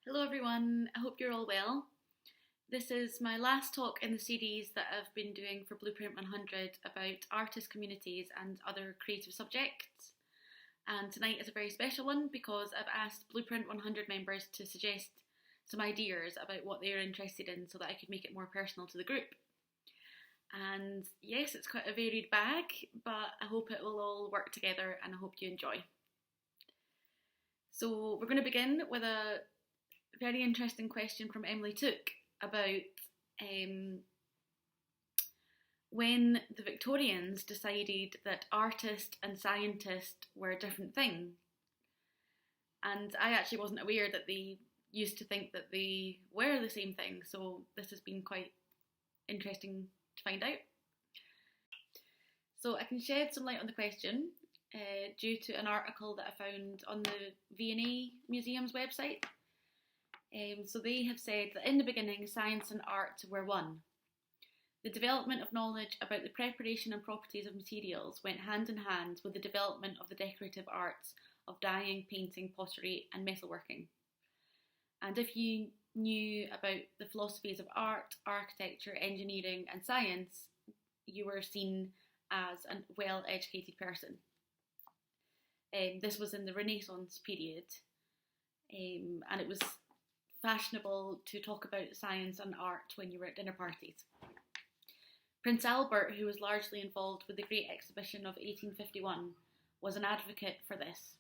Hello everyone, I hope you're all well. This is my last talk in the series that I've been doing for Blueprint 100 about artist communities and other creative subjects. And tonight is a very special one because I've asked Blueprint 100 members to suggest some ideas about what they're interested in so that I could make it more personal to the group. And yes, it's quite a varied bag, but I hope it will all work together and I hope you enjoy. So we're going to begin with a very interesting question from Emily Took about when the Victorians decided that artist and scientist were a different thing. And I actually wasn't aware that they used to think that they were the same thing, so this has been quite interesting to find out. So I can shed some light on the question due to an article that I found on the V&A Museum's website. So they have said that in the beginning, science and art were one. The development of knowledge about the preparation and properties of materials went hand in hand with the development of the decorative arts of dyeing, painting, pottery and metalworking. And if you knew about the philosophies of art, architecture, engineering and science, you were seen as a well-educated person. This was in the Renaissance period, and it was fashionable to talk about science and art when you were at dinner parties. Prince Albert, who was largely involved with the Great Exhibition of 1851, was an advocate for this.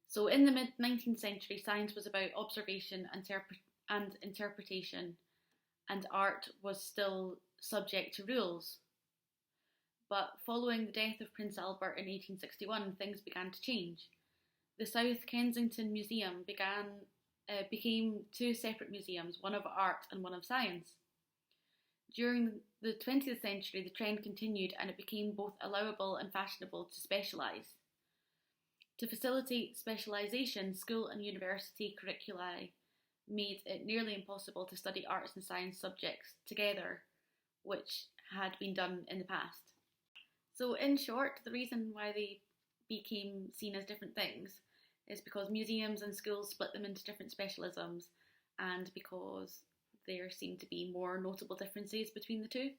So in the mid-19th century, science was about observation and interpretation, and art was still subject to rules. But following the death of Prince Albert in 1861, things began to change. The South Kensington Museum became two separate museums, one of art and one of science. During the 20th century, the trend continued and it became both allowable and fashionable to specialise. To facilitate specialisation, school and university curricula made it nearly impossible to study arts and science subjects together, which had been done in the past. So in short, the reason why they became seen as different things is because museums and schools split them into different specialisms and because there seem to be more notable differences between the two.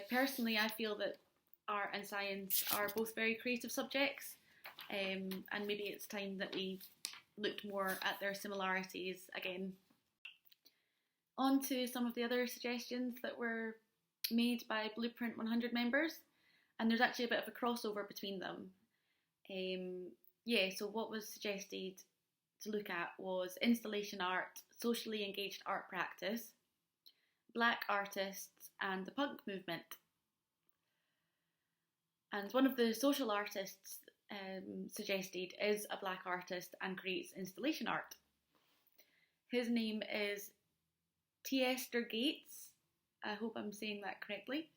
Personally, I feel that art and science are both very creative subjects, and maybe it's time that we looked more at their similarities again. On to some of the other suggestions that were made by Blueprint 100 members, and there's actually a bit of a crossover between them. So what was suggested to look at was installation art, socially engaged art practice, black artists and the punk movement. And one of the social artists suggested is a black artist and creates installation art. His name is T.S. Gates, I hope I'm saying that correctly,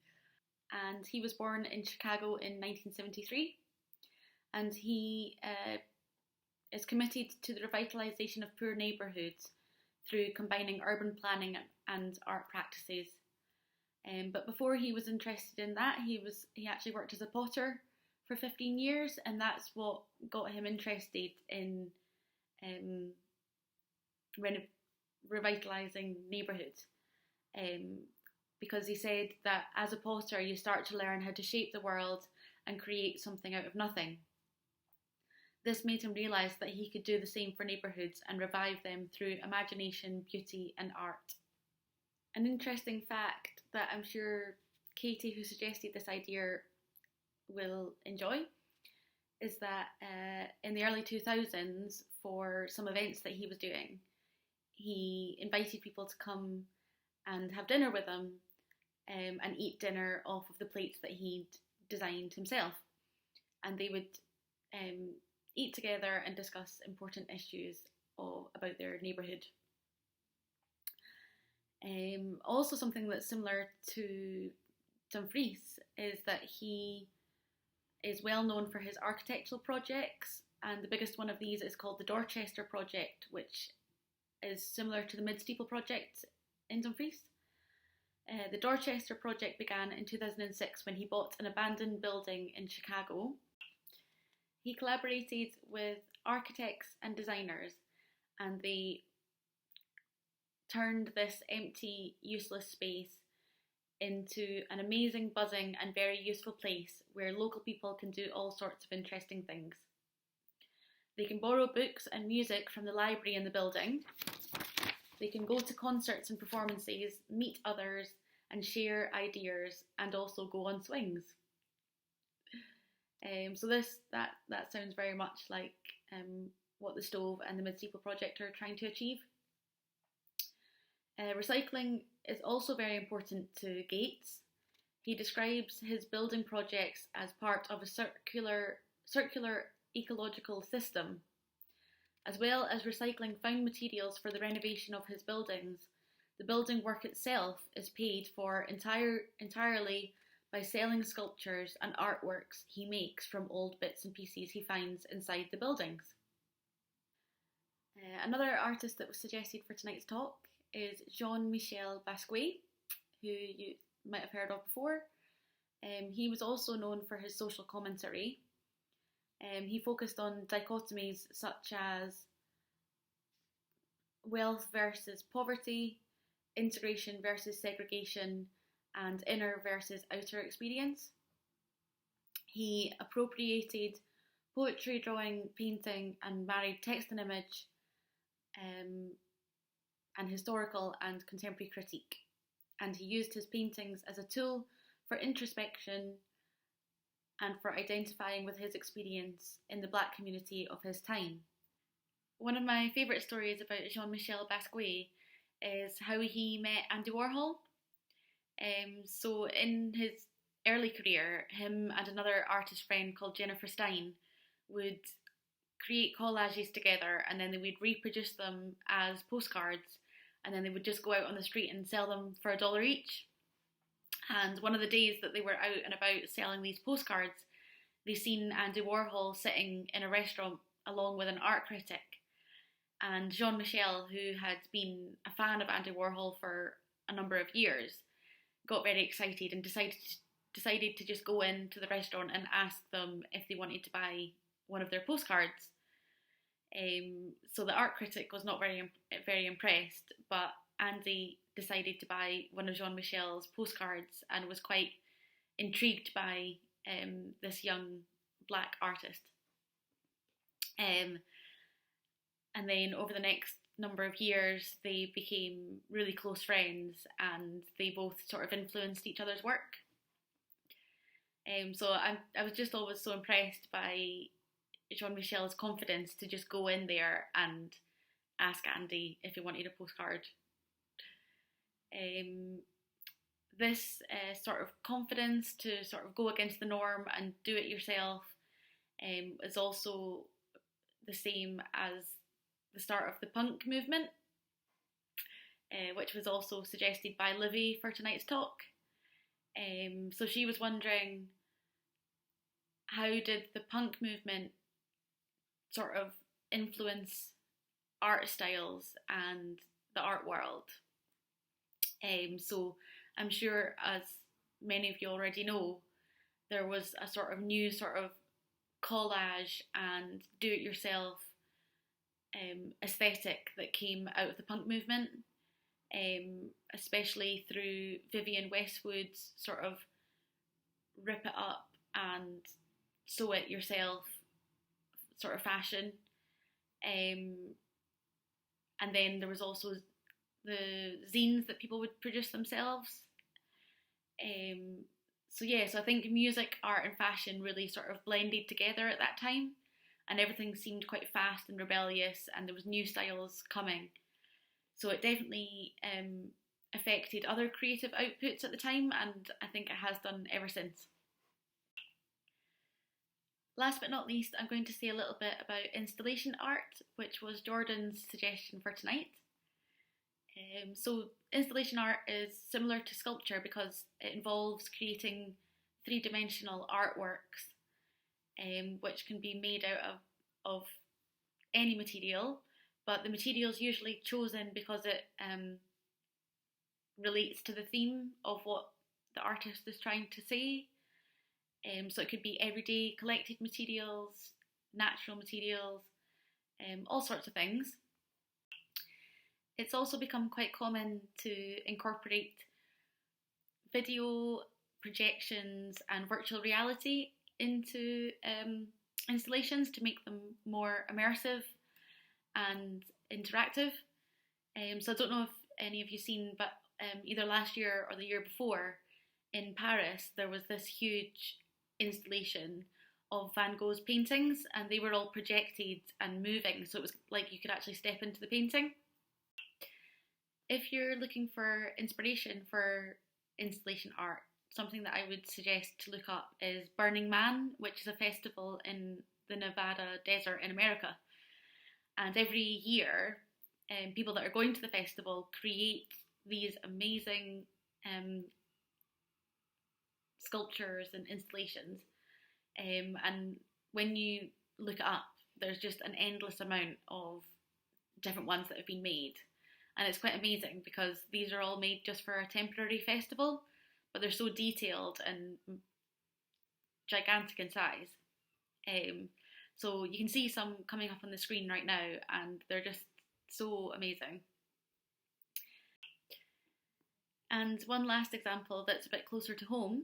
and he was born in Chicago in 1973. And he is committed to the revitalisation of poor neighbourhoods through combining urban planning and art practices. But before he was interested in that, he actually worked as a potter for 15 years, and that's what got him interested in revitalising neighbourhoods. Because he said that as a potter, you start to learn how to shape the world and create something out of nothing. This made him realise that he could do the same for neighbourhoods and revive them through imagination, beauty and art. An interesting fact that I'm sure Katie, who suggested this idea, will enjoy is that in the early 2000s, for some events that he was doing, he invited people to come and have dinner with him and eat dinner off of the plates that he'd designed himself. And they would eat together and discuss important issues about their neighbourhood. Also something that's similar to Dumfries is that he is well known for his architectural projects, and the biggest one of these is called the Dorchester Project, which is similar to the Mid-Steeple Project in Dumfries. The Dorchester Project began in 2006 when he bought an abandoned building in Chicago. He collaborated with architects and designers, and they turned this empty, useless space into an amazing, buzzing and very useful place where local people can do all sorts of interesting things. They can borrow books and music from the library in the building. They can go to concerts and performances, meet others, and share ideas, and also go on swings. So that sounds very much like what the Stove and the Mid-Steeple project are trying to achieve. Recycling is also very important to Gates. He describes his building projects as part of a circular ecological system. As well as recycling found materials for the renovation of his buildings, the building work itself is paid for entirely by selling sculptures and artworks he makes from old bits and pieces he finds inside the buildings. Another artist that was suggested for tonight's talk is Jean-Michel Basquiat, who you might have heard of before. He was also known for his social commentary. He focused on dichotomies such as wealth versus poverty, integration versus segregation, and inner versus outer experience. He appropriated poetry, drawing, painting, and married text and image, and historical and contemporary critique. And he used his paintings as a tool for introspection and for identifying with his experience in the Black community of his time. One of my favourite stories about Jean-Michel Basquiat is how he met Andy Warhol. So in his early career, him and another artist friend called Jennifer Stein would create collages together, and then they would reproduce them as postcards, and then they would just go out on the street and sell them for $1 each. And one of the days that they were out and about selling these postcards, they seen Andy Warhol sitting in a restaurant along with an art critic. And Jean-Michel, who had been a fan of Andy Warhol for a number of years, got very excited and decided to just go into the restaurant and ask them if they wanted to buy one of their postcards. So the art critic was not very impressed, but Andy decided to buy one of Jean-Michel's postcards and was quite intrigued by this young Black artist. And then over the next number of years, they became really close friends, and they both sort of influenced each other's work. So I was just always so impressed by Jean-Michel's confidence to just go in there and ask Andy if he wanted a postcard. This sort of confidence to sort of go against the norm and do it yourself is also the same as the start of the punk movement, which was also suggested by Livy for tonight's talk. So she was wondering, how did the punk movement sort of influence art styles and the art world? So I'm sure, as many of you already know, there was a sort of new sort of collage and do-it-yourself aesthetic that came out of the punk movement, especially through Vivienne Westwood's sort of rip it up and sew it yourself sort of fashion. And then there was also the zines that people would produce themselves. So I think music, art and fashion really sort of blended together at that time, and everything seemed quite fast and rebellious, and there was new styles coming. So it definitely affected other creative outputs at the time, and I think it has done ever since. Last but not least, I'm going to say a little bit about installation art, which was Jordan's suggestion for tonight. So installation art is similar to sculpture because it involves creating three-dimensional artworks, which can be made out of any material, but the material is usually chosen because it relates to the theme of what the artist is trying to say. So it could be everyday collected materials, natural materials, all sorts of things. It's also become quite common to incorporate video projections and virtual reality into installations to make them more immersive and interactive. So I don't know if any of you seen, but either last year or the year before in Paris, there was this huge installation of Van Gogh's paintings, and they were all projected and moving, so it was like you could actually step into the painting. If you're looking for inspiration for installation art, something that I would suggest to look up is Burning Man, which is a festival in the Nevada desert in America. And every year, people that are going to the festival create these amazing sculptures and installations. And when you look it up, there's just an endless amount of different ones that have been made. And it's quite amazing because these are all made just for a temporary festival, but they're so detailed and gigantic in size. So you can see some coming up on the screen right now, and they're just so amazing. And one last example that's a bit closer to home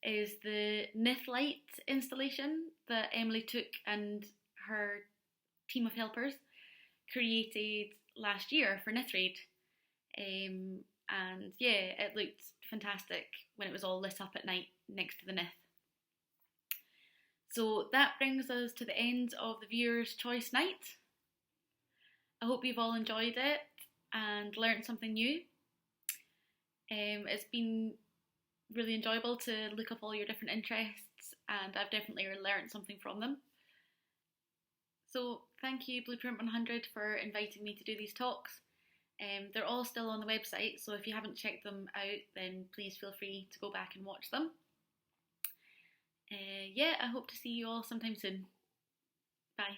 is the Nith Light installation that Emily Took and her team of helpers created last year for Nithraid. And yeah, it looked fantastic when it was all lit up at night next to the Nith. So that brings us to the end of the Viewer's Choice Night. I hope you've all enjoyed it and learnt something new. It's been really enjoyable to look up all your different interests, and I've definitely learnt something from them. So thank you Blueprint100 for inviting me to do these talks. They're all still on the website, so if you haven't checked them out, then please feel free to go back and watch them. Yeah, I hope to see you all sometime soon. Bye.